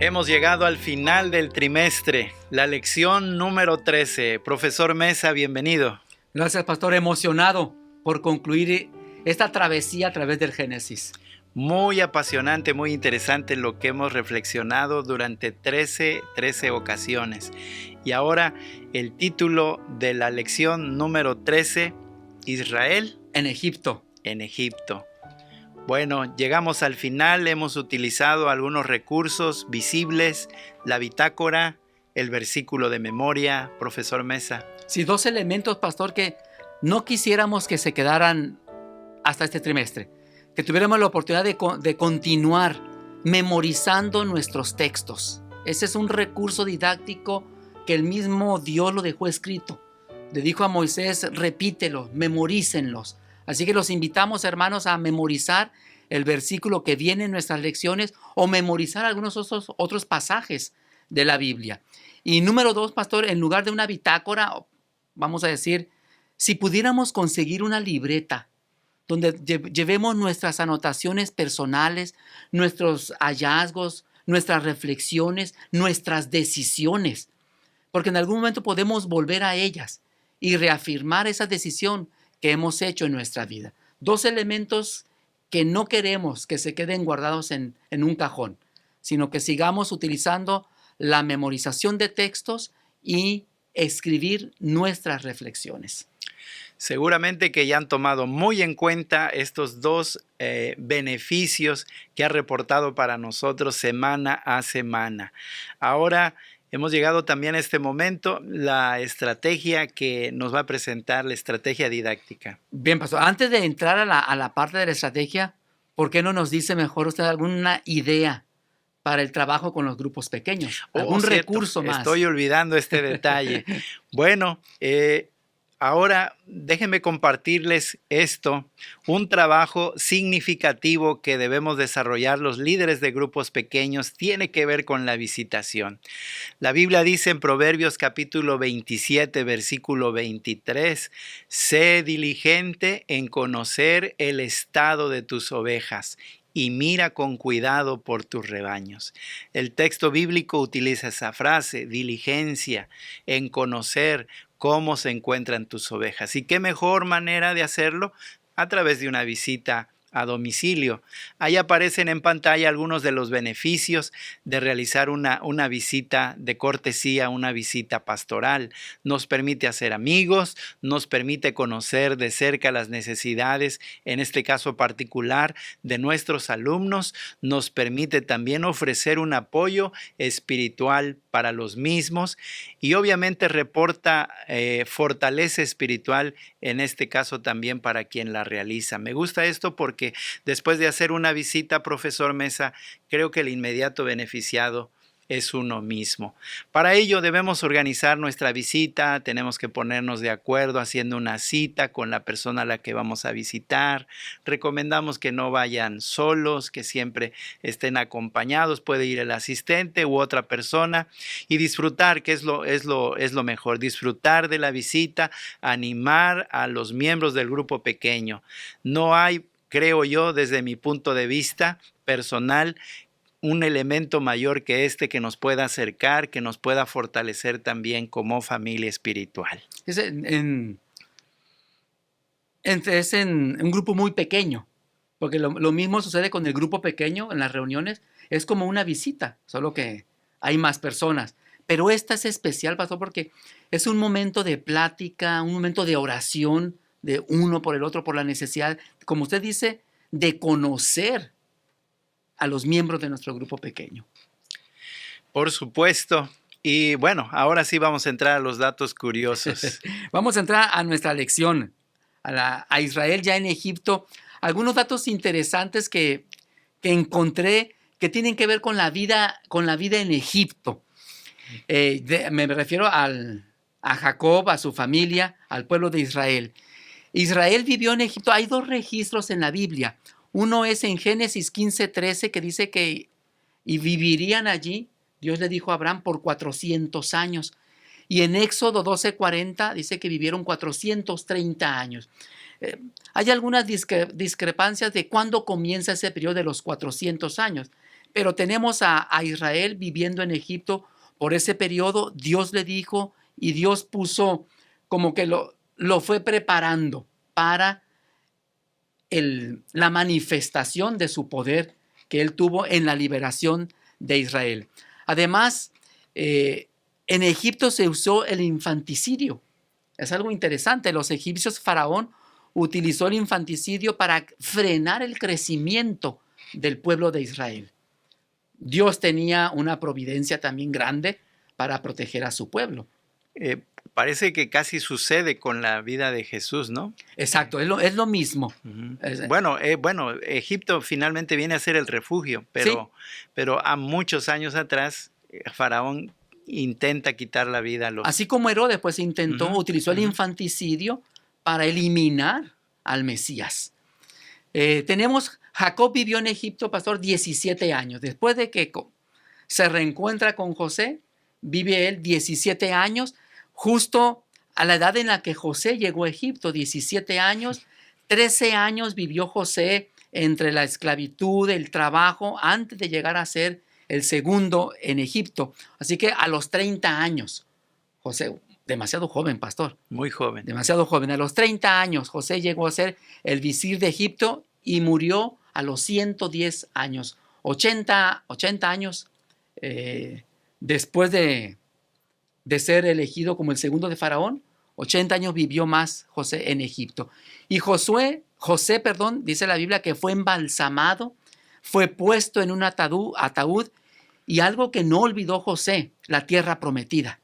Hemos llegado al final del trimestre, la lección número 13. Profesor Mesa, bienvenido. Gracias, pastor. Emocionado por concluir esta travesía a través del Génesis. Muy apasionante, muy interesante lo que hemos reflexionado durante 13 ocasiones. Y ahora el título de la lección número 13, Israel En Egipto. en Egipto. Bueno, llegamos al final, hemos utilizado algunos recursos visibles, la bitácora, el versículo de memoria, profesor Mesa. Sí, dos elementos, pastor, que no quisiéramos que se quedaran hasta este trimestre. Que tuviéramos la oportunidad de continuar memorizando nuestros textos. Ese es un recurso didáctico que el mismo Dios lo dejó escrito. Le dijo a Moisés, repítelo, memorícenlos. Así que los invitamos, hermanos, a memorizar el versículo que viene en nuestras lecciones o memorizar algunos otros pasajes de la Biblia. Y número 2, pastor, en lugar de una bitácora, vamos a decir, si pudiéramos conseguir una libreta donde llevemos nuestras anotaciones personales, nuestros hallazgos, nuestras reflexiones, nuestras decisiones, porque en algún momento podemos volver a ellas y reafirmar esa decisión que hemos hecho en nuestra vida. Dos elementos que no queremos que se queden guardados en un cajón, sino que sigamos utilizando la memorización de textos y escribir nuestras reflexiones. Seguramente que ya han tomado muy en cuenta estos dos beneficios que ha reportado para nosotros semana a semana. Ahora hemos llegado también a este momento, la estrategia que nos va a presentar, la estrategia didáctica. Bien, pastor, antes de entrar a la parte de la estrategia, ¿por qué no nos dice mejor usted alguna idea para el trabajo con los grupos pequeños? ¿Algún recurso más? Estoy olvidando este detalle. Bueno, ahora déjenme compartirles esto, un trabajo significativo que debemos desarrollar los líderes de grupos pequeños tiene que ver con la visitación. La Biblia dice en Proverbios capítulo 27, versículo 23, sé diligente en conocer el estado de tus ovejas y mira con cuidado por tus rebaños. El texto bíblico utiliza esa frase, diligencia, en conocer cómo se encuentran tus ovejas. ¿Y qué mejor manera de hacerlo? A través de una visita a domicilio. Ahí aparecen en pantalla algunos de los beneficios de realizar una visita de cortesía, una visita pastoral. Nos permite hacer amigos, nos permite conocer de cerca las necesidades, en este caso particular, de nuestros alumnos. Nos permite también ofrecer un apoyo espiritual para los mismos y obviamente reporta fortaleza espiritual, en este caso también para quien la realiza. Me gusta esto porque después de hacer una visita, profesor Mesa, creo que el inmediato beneficiado es uno mismo. Para ello debemos organizar nuestra visita, tenemos que ponernos de acuerdo haciendo una cita con la persona a la que vamos a visitar. Recomendamos que no vayan solos, que siempre estén acompañados, puede ir el asistente u otra persona y disfrutar, que es lo mejor, disfrutar de la visita, animar a los miembros del grupo pequeño. No hay, creo yo, desde mi punto de vista personal, un elemento mayor que este que nos pueda acercar, que nos pueda fortalecer también como familia espiritual. Es en un grupo muy pequeño, porque lo mismo sucede con el grupo pequeño en las reuniones, es como una visita, solo que hay más personas. Pero esta es especial, pastor, porque es un momento de plática, un momento de oración de uno por el otro, por la necesidad, como usted dice, de conocer a los miembros de nuestro grupo pequeño. Por supuesto. Y bueno, ahora sí vamos a entrar a los datos curiosos. Vamos a entrar a nuestra lección, a Israel ya en Egipto. Algunos datos interesantes que encontré que tienen que ver con la vida en Egipto. Me refiero a Jacob, a su familia, al pueblo de Israel. Israel vivió en Egipto. Hay dos registros en la Biblia. Uno es en Génesis 15:13 que dice que y vivirían allí, Dios le dijo a Abraham, por 400 años. Y en Éxodo 12:40 dice que vivieron 430 años. Hay algunas discrepancias de cuándo comienza ese periodo de los 400 años, Pero tenemos a Israel viviendo en Egipto por ese periodo. Dios le dijo y Dios puso como que lo fue preparando para la manifestación de su poder que él tuvo en la liberación de Israel. Además, en Egipto se usó el infanticidio. Es algo interesante. Los egipcios, Faraón utilizó el infanticidio para frenar el crecimiento del pueblo de Israel. Dios tenía una providencia también grande para proteger a su pueblo. Parece que casi sucede con la vida de Jesús, ¿no? Exacto, es lo mismo. Uh-huh. Bueno, Egipto finalmente viene a ser el refugio, pero, sí, pero a muchos años atrás, Faraón intenta quitar la vida a los... Así como Herodes pues intentó, utilizó el uh-huh. infanticidio para eliminar al Mesías. Jacob vivió en Egipto, pastor, 17 años. Después de que se reencuentra con José, vive él 17 años, justo a la edad en la que José llegó a Egipto, 17 años. 13 años vivió José entre la esclavitud, el trabajo, antes de llegar a ser el segundo en Egipto. Así que a los 30 años, José, demasiado joven, pastor. Muy joven. Demasiado joven. A los 30 años, José llegó a ser el visir de Egipto y murió a los 110 años. 80 años después de ser elegido como el segundo de Faraón, 80 años vivió más José en Egipto. Y José, dice la Biblia que fue embalsamado, fue puesto en un ataúd, y algo que no olvidó José, la tierra prometida.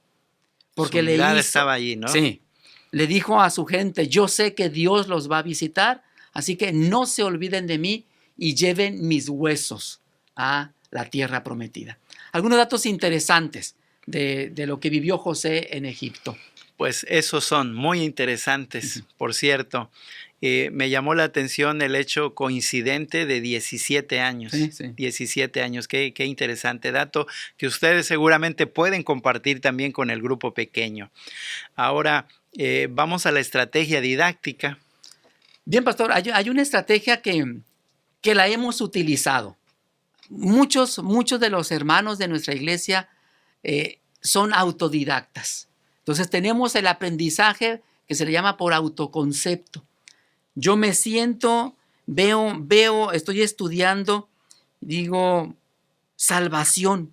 Porque su mirada estaba allí, ¿no? Sí, le dijo a su gente, yo sé que Dios los va a visitar, así que no se olviden de mí y lleven mis huesos a la tierra prometida. Algunos datos interesantes de lo que vivió José en Egipto. Pues esos son muy interesantes, por cierto. Me llamó la atención el hecho coincidente de 17 años. Sí. 17 años, qué interesante dato que ustedes seguramente pueden compartir también con el grupo pequeño. Ahora, vamos a la estrategia didáctica. Bien, pastor, hay una estrategia que la hemos utilizado. Muchos de los hermanos de nuestra iglesia son autodidactas. Entonces tenemos el aprendizaje que se le llama por autoconcepto. Yo me siento, veo, estoy estudiando, digo, salvación.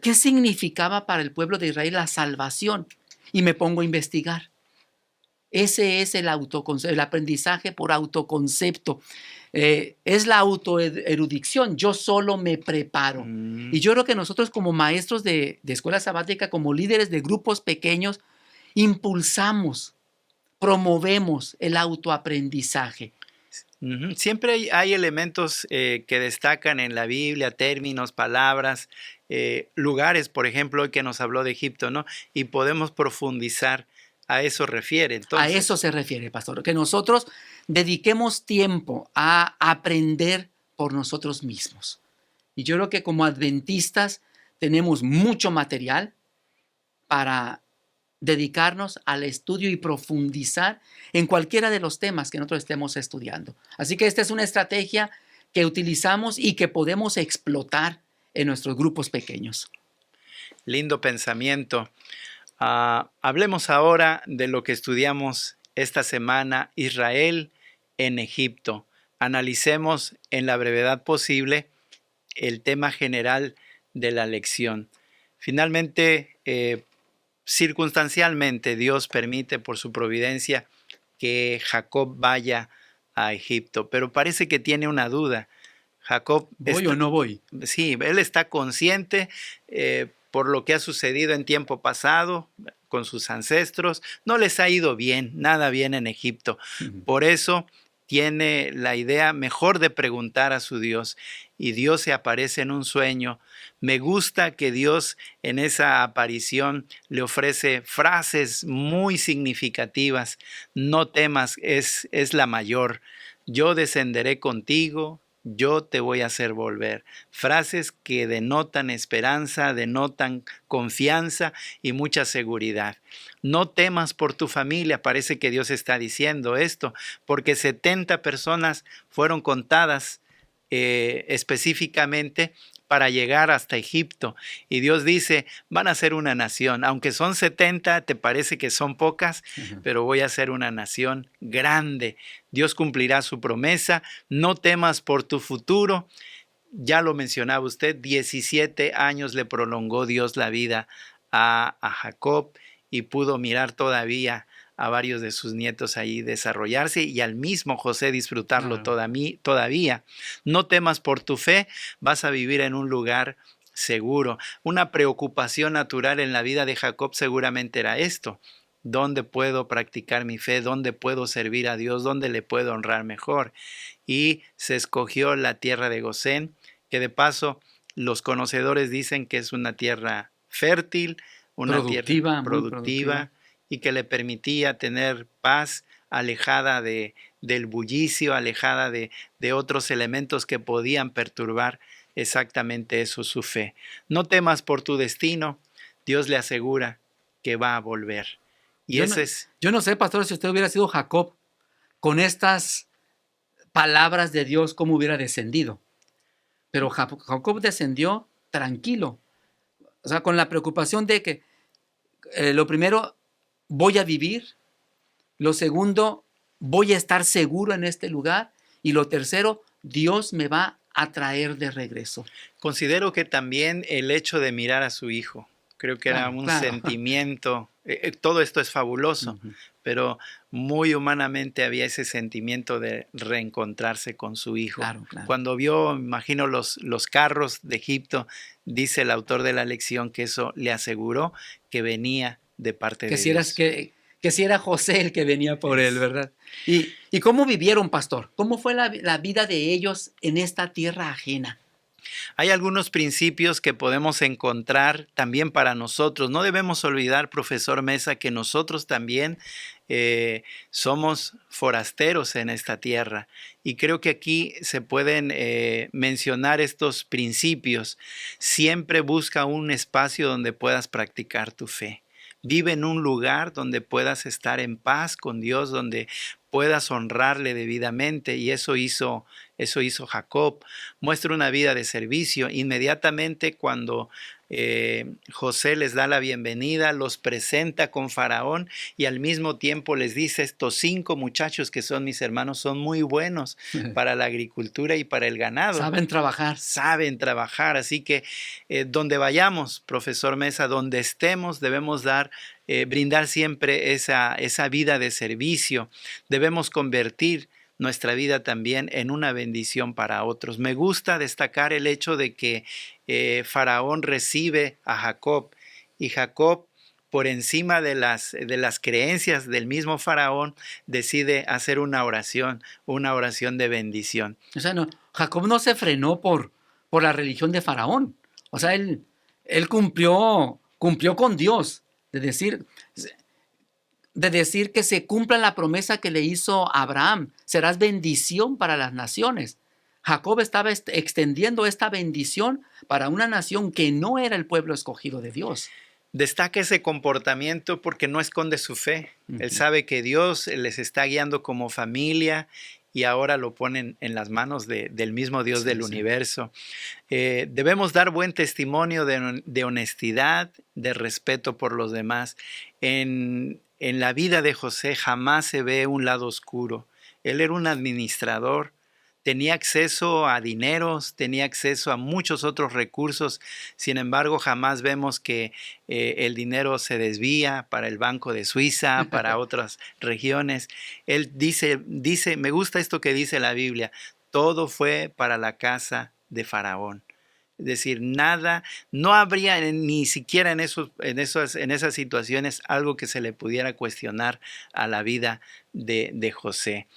¿Qué significaba para el pueblo de Israel la salvación? Y me pongo a investigar. Ese es el aprendizaje por autoconcepto. Es la autoerudición. Yo solo me preparo. Y yo creo que nosotros como maestros de escuela sabática, como líderes de grupos pequeños, impulsamos, promovemos el autoaprendizaje. Siempre hay elementos que destacan en la Biblia, términos, palabras, lugares, por ejemplo, hoy que nos habló de Egipto, ¿no? Y podemos profundizar. A eso refiere, entonces. A eso se refiere, pastor, que nosotros dediquemos tiempo a aprender por nosotros mismos. Y yo creo que como adventistas tenemos mucho material para dedicarnos al estudio y profundizar en cualquiera de los temas que nosotros estemos estudiando. Así que esta es una estrategia que utilizamos y que podemos explotar en nuestros grupos pequeños. Lindo pensamiento. Hablemos ahora de lo que estudiamos esta semana, Israel en Egipto. Analicemos en la brevedad posible el tema general de la lección. Finalmente, circunstancialmente, Dios permite por su providencia que Jacob vaya a Egipto, pero parece que tiene una duda. Jacob, ¿Voy o no voy? Sí, él está consciente por lo que ha sucedido en tiempo pasado con sus ancestros. No les ha ido bien, nada bien en Egipto. Por eso tiene la idea mejor de preguntar a su Dios, y Dios se aparece en un sueño. Me gusta que Dios en esa aparición le ofrece frases muy significativas. No temas, es la mayor. Yo descenderé contigo, yo te voy a hacer volver. Frases que denotan esperanza, denotan confianza y mucha seguridad. No temas por tu familia, parece que Dios está diciendo esto, porque 70 personas fueron contadas específicamente para llegar hasta Egipto. Y Dios dice, van a ser una nación, aunque son 70, te parece que son pocas, pero voy a ser una nación grande. Dios cumplirá su promesa, no temas por tu futuro. Ya lo mencionaba usted, 17 años le prolongó Dios la vida a Jacob y pudo mirar todavía a varios de sus nietos ahí desarrollarse y al mismo José disfrutarlo todavía. No temas por tu fe, vas a vivir en un lugar seguro. Una preocupación natural en la vida de Jacob seguramente era esto. ¿Dónde puedo practicar mi fe? ¿Dónde puedo servir a Dios? ¿Dónde le puedo honrar mejor? Y se escogió la tierra de Gosén, que de paso los conocedores dicen que es una tierra fértil, una tierra productiva y que le permitía tener paz, alejada del bullicio, alejada de otros elementos que podían perturbar exactamente eso, su fe. No temas por tu destino, Dios le asegura que va a volver. Y yo no sé, pastor, si usted hubiera sido Jacob, con estas palabras de Dios, ¿cómo hubiera descendido? Pero Jacob descendió tranquilo, o sea, con la preocupación de que lo primero, voy a vivir, lo segundo, voy a estar seguro en este lugar, y lo tercero, Dios me va a traer de regreso. Considero que también el hecho de mirar a su hijo, creo que era un sentimiento, todo esto es fabuloso, pero muy humanamente había ese sentimiento de reencontrarse con su hijo. Cuando vio, imagino, los carros de Egipto, dice el autor de la lección que eso le aseguró que venía de parte de Dios. Que si era José el que venía por él, ¿verdad? ¿Y cómo vivieron, pastor? ¿Cómo fue la vida de ellos en esta tierra ajena? Hay algunos principios que podemos encontrar también para nosotros. No debemos olvidar, profesor Mesa, que nosotros también somos forasteros en esta tierra. Y creo que aquí se pueden mencionar estos principios. Siempre busca un espacio donde puedas practicar tu fe. Vive en un lugar donde puedas estar en paz con Dios, donde puedas honrarle debidamente, y eso hizo Jacob. Muestra una vida de servicio. Inmediatamente cuando José les da la bienvenida, los presenta con Faraón y al mismo tiempo les dice, estos 5 muchachos que son mis hermanos son muy buenos para la agricultura y para el ganado. Saben trabajar, así que donde vayamos, profesor Mesa, donde estemos, debemos brindar siempre esa vida de servicio. Debemos convertir nuestra vida también en una bendición para otros. Me gusta destacar el hecho de que Faraón recibe a Jacob y Jacob, por encima de las creencias del mismo Faraón, decide hacer una oración de bendición. O sea, Jacob no se frenó por la religión de Faraón. O sea, él cumplió con Dios, de decir que se cumpla la promesa que le hizo Abraham. Serás bendición para las naciones. Jacob estaba extendiendo esta bendición para una nación que no era el pueblo escogido de Dios. Destaca ese comportamiento porque no esconde su fe. Él sabe que Dios les está guiando como familia y ahora lo ponen en las manos del mismo Dios del universo. Debemos dar buen testimonio de honestidad, de respeto por los demás. En la vida de José jamás se ve un lado oscuro. Él era un administrador, tenía acceso a dineros, tenía acceso a muchos otros recursos. Sin embargo, jamás vemos que el dinero se desvía para el Banco de Suiza, para otras regiones. Él dice, me gusta esto que dice la Biblia, todo fue para la casa de Faraón. Es decir, nada, no habría ni siquiera en esas situaciones algo que se le pudiera cuestionar a la vida de José.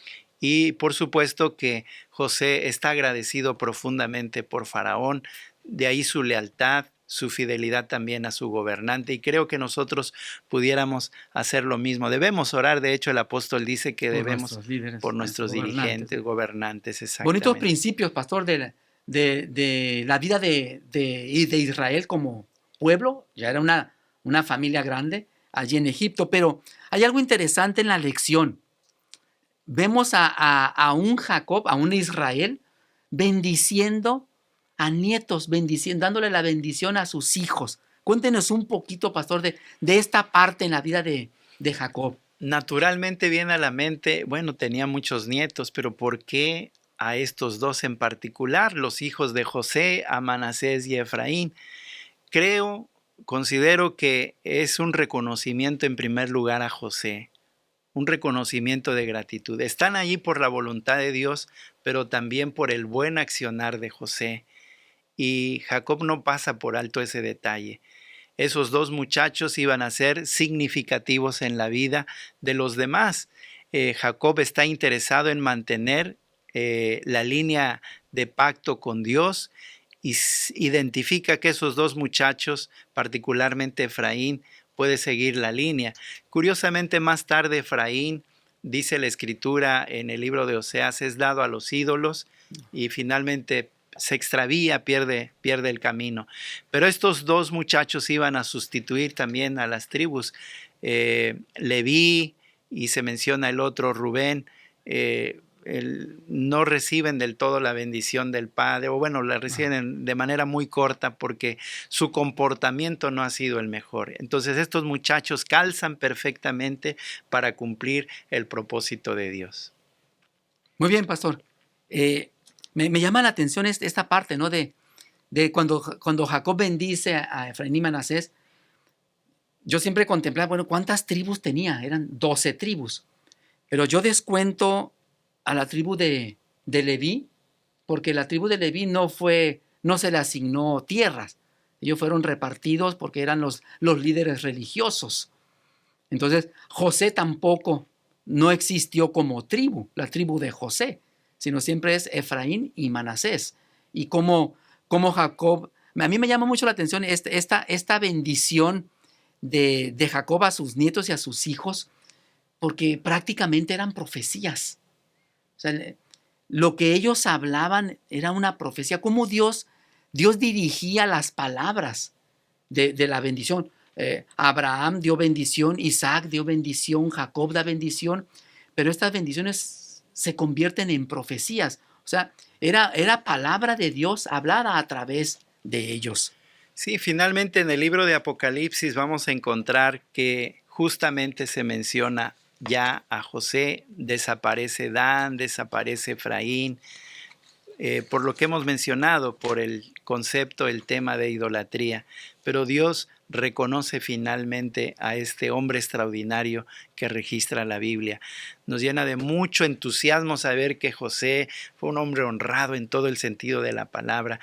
Y por supuesto que José está agradecido profundamente por Faraón, de ahí su lealtad, su fidelidad también a su gobernante, y creo que nosotros pudiéramos hacer lo mismo. Debemos orar, de hecho el apóstol dice que debemos por nuestros dirigentes, gobernantes, exactamente. Bonitos principios, pastor, de la vida de Israel como pueblo. Ya era una familia grande allí en Egipto, pero hay algo interesante en la lección. Vemos a un Jacob, a un Israel, bendiciendo a nietos, dándole la bendición a sus hijos. Cuéntenos un poquito, pastor, de esta parte en la vida de Jacob. Naturalmente viene a la mente, bueno, tenía muchos nietos, pero ¿por qué a estos dos en particular, los hijos de José, a Manasés y Efraín? Considero que es un reconocimiento en primer lugar a José, un reconocimiento de gratitud. Están allí por la voluntad de Dios, pero también por el buen accionar de José. Y Jacob no pasa por alto ese detalle. Esos dos muchachos iban a ser significativos en la vida de los demás. Jacob está interesado en mantener la línea de pacto con Dios y identifica que esos dos muchachos, particularmente Efraín, puede seguir la línea. Curiosamente, más tarde Efraín, dice la escritura en el libro de Oseas, es dado a los ídolos y finalmente se extravía, pierde el camino. Pero estos dos muchachos iban a sustituir también a las tribus. Leví, y se menciona el otro, Rubén, no reciben del todo la bendición del Padre, o bueno, la reciben de manera muy corta porque su comportamiento no ha sido el mejor. Entonces estos muchachos calzan perfectamente para cumplir el propósito de Dios. Muy bien, pastor. Me llama la atención esta parte, ¿no? De cuando Jacob bendice a Efraín y Manasés, yo siempre contemplaba, bueno, ¿cuántas tribus tenía? Eran 12 tribus. Pero yo descuento a la tribu de Leví, porque la tribu de Leví no se le asignó tierras. Ellos fueron repartidos porque eran los líderes religiosos. Entonces, José tampoco no existió como tribu, la tribu de José, sino siempre es Efraín y Manasés. Y como Jacob, a mí me llama mucho la atención esta bendición de Jacob a sus nietos y a sus hijos, porque prácticamente eran profecías. O sea, lo que ellos hablaban era una profecía, cómo Dios dirigía las palabras de la bendición. Abraham dio bendición, Isaac dio bendición, Jacob da bendición, pero estas bendiciones se convierten en profecías. O sea, era palabra de Dios hablada a través de ellos. Sí, finalmente en el libro de Apocalipsis vamos a encontrar que justamente se menciona ya a José, desaparece Dan, desaparece Efraín, por lo que hemos mencionado, por el concepto, el tema de idolatría. Pero Dios reconoce finalmente a este hombre extraordinario que registra la Biblia. Nos llena de mucho entusiasmo saber que José fue un hombre honrado en todo el sentido de la palabra.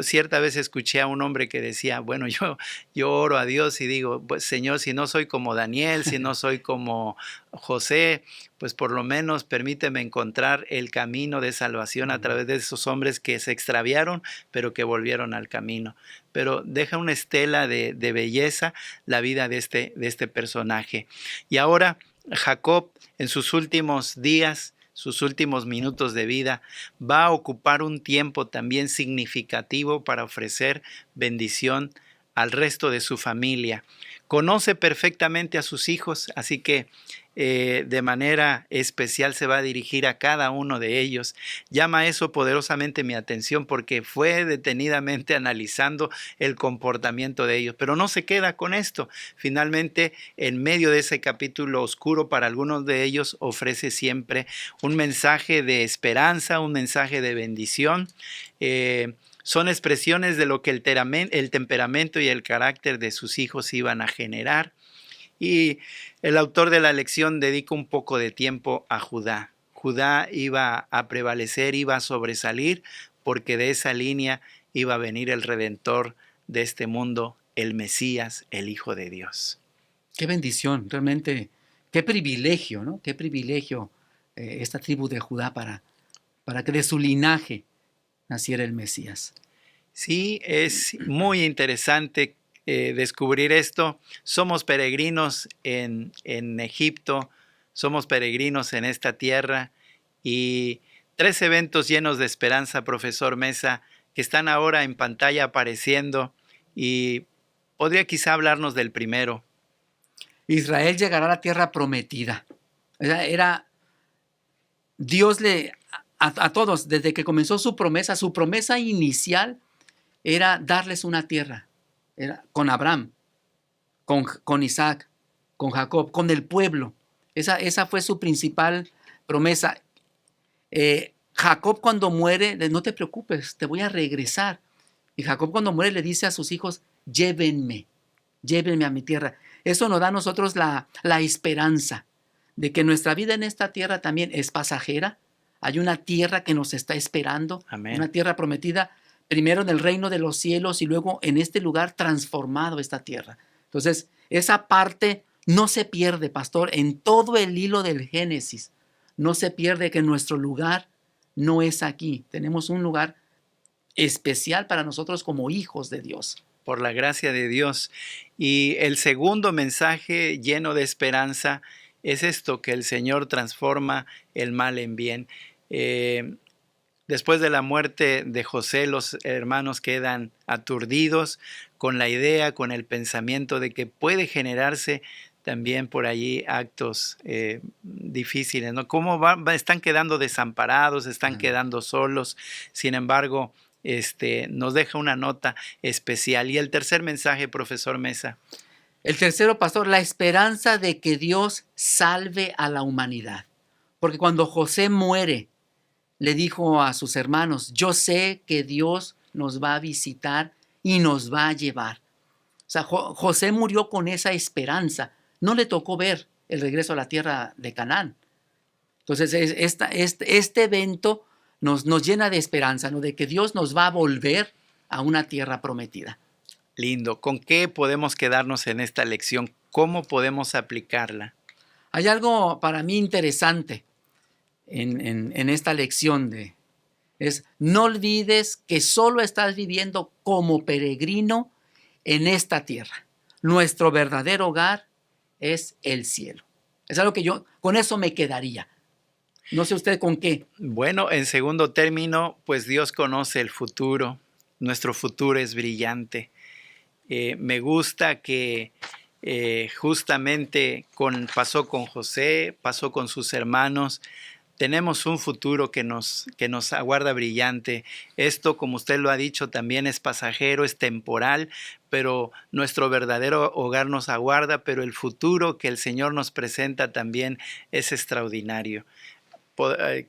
Cierta vez escuché a un hombre que decía, bueno, yo oro a Dios y digo, pues Señor, si no soy como Daniel, si no soy como José, pues por lo menos permíteme encontrar el camino de salvación a través de esos hombres que se extraviaron, pero que volvieron al camino. Pero deja una estela de belleza la vida de este personaje. Y ahora Jacob, en sus últimos días, sus últimos minutos de vida, va a ocupar un tiempo también significativo para ofrecer bendición al resto de su familia. Conoce perfectamente a sus hijos, así que de manera especial se va a dirigir a cada uno de ellos. Llama eso poderosamente mi atención porque fue detenidamente analizando el comportamiento de ellos, pero no se queda con esto. Finalmente, en medio de ese capítulo oscuro para algunos de ellos, ofrece siempre un mensaje de esperanza, un mensaje de bendición. Son expresiones de lo que el temperamento y el carácter de sus hijos iban a generar. Y el autor de la lección dedica un poco de tiempo a Judá. Judá iba a prevalecer, iba a sobresalir, porque de esa línea iba a venir el Redentor de este mundo, el Mesías, el Hijo de Dios. Qué bendición, realmente, qué privilegio, ¿no? Qué privilegio esta tribu de Judá para que de su linaje naciera el Mesías. Sí, es muy interesante descubrir esto. Somos peregrinos en Egipto, somos peregrinos en esta tierra y 3 eventos llenos de esperanza, profesor Mesa, que están ahora en pantalla apareciendo y podría quizá hablarnos del primero. Israel llegará a la tierra prometida. Dios a todos, desde que comenzó su promesa inicial era darles una tierra, era con Abraham, con Isaac, con Jacob, con el pueblo. Esa fue su principal promesa. Jacob cuando muere, no te preocupes, te voy a regresar. Y Jacob cuando muere le dice a sus hijos, llévenme a mi tierra. Eso nos da a nosotros la esperanza de que nuestra vida en esta tierra también es pasajera. Hay una tierra que nos está esperando, Amén. Una tierra prometida, primero en el reino de los cielos y luego en este lugar transformado esta tierra. Entonces, esa parte no se pierde, pastor, en todo el hilo del Génesis. No se pierde que nuestro lugar no es aquí. Tenemos un lugar especial para nosotros como hijos de Dios. Por la gracia de Dios. Y el segundo mensaje lleno de esperanza es esto, que el Señor transforma el mal en bien. Después de la muerte de José, los hermanos quedan aturdidos con la idea, con el pensamiento de que puede generarse también por allí actos difíciles, ¿no? ¿Cómo están quedando desamparados, están quedando solos? Sin embargo, nos deja una nota especial. Y el tercer mensaje, profesor Mesa. El tercero, pastor, la esperanza de que Dios salve a la humanidad. Porque cuando José muere, le dijo a sus hermanos, yo sé que Dios nos va a visitar y nos va a llevar. O sea, José murió con esa esperanza. No le tocó ver el regreso a la tierra de Canaán. Entonces, este evento nos llena de esperanza, ¿no? De que Dios nos va a volver a una tierra prometida. Lindo. ¿Con qué podemos quedarnos en esta lección? ¿Cómo podemos aplicarla? Hay algo para mí interesante en esta lección es no olvides que solo estás viviendo como peregrino en esta tierra. Nuestro verdadero hogar es el cielo. Es algo que yo con eso me quedaría. No sé usted con qué. Bueno, en segundo término, pues Dios conoce el futuro. Nuestro futuro es brillante. Me gusta que justamente pasó con José, pasó con sus hermanos. Tenemos un futuro que nos aguarda brillante. Esto, como usted lo ha dicho, también es pasajero, es temporal, pero nuestro verdadero hogar nos aguarda, pero el futuro que el Señor nos presenta también es extraordinario.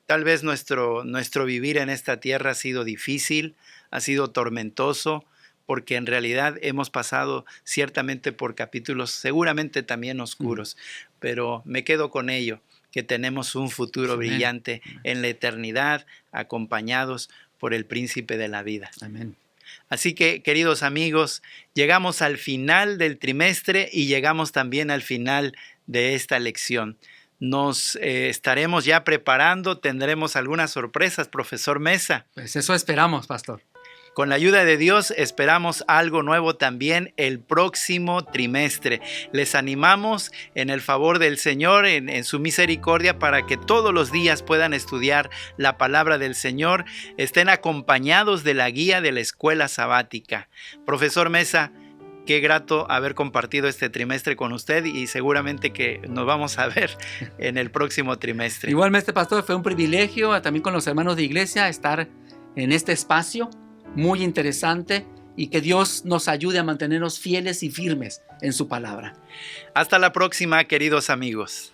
Tal vez nuestro vivir en esta tierra ha sido difícil, ha sido tormentoso, porque en realidad hemos pasado ciertamente por capítulos seguramente también oscuros, pero me quedo con ello, que tenemos un futuro Amén. Brillante en la eternidad, acompañados por el príncipe de la vida. Amén. Así que, queridos amigos, llegamos al final del trimestre y llegamos también al final de esta lección. Nos estaremos ya preparando, tendremos algunas sorpresas, profesor Mesa. Pues eso esperamos, pastor. Con la ayuda de Dios esperamos algo nuevo también el próximo trimestre. Les animamos en el favor del Señor, en su misericordia, para que todos los días puedan estudiar la palabra del Señor, estén acompañados de la guía de la escuela sabática. Profesor Mesa, qué grato haber compartido este trimestre con usted y seguramente que nos vamos a ver en el próximo trimestre. Igualmente, pastor, fue un privilegio también con los hermanos de iglesia estar en este espacio muy interesante y que Dios nos ayude a mantenernos fieles y firmes en su palabra. Hasta la próxima, queridos amigos.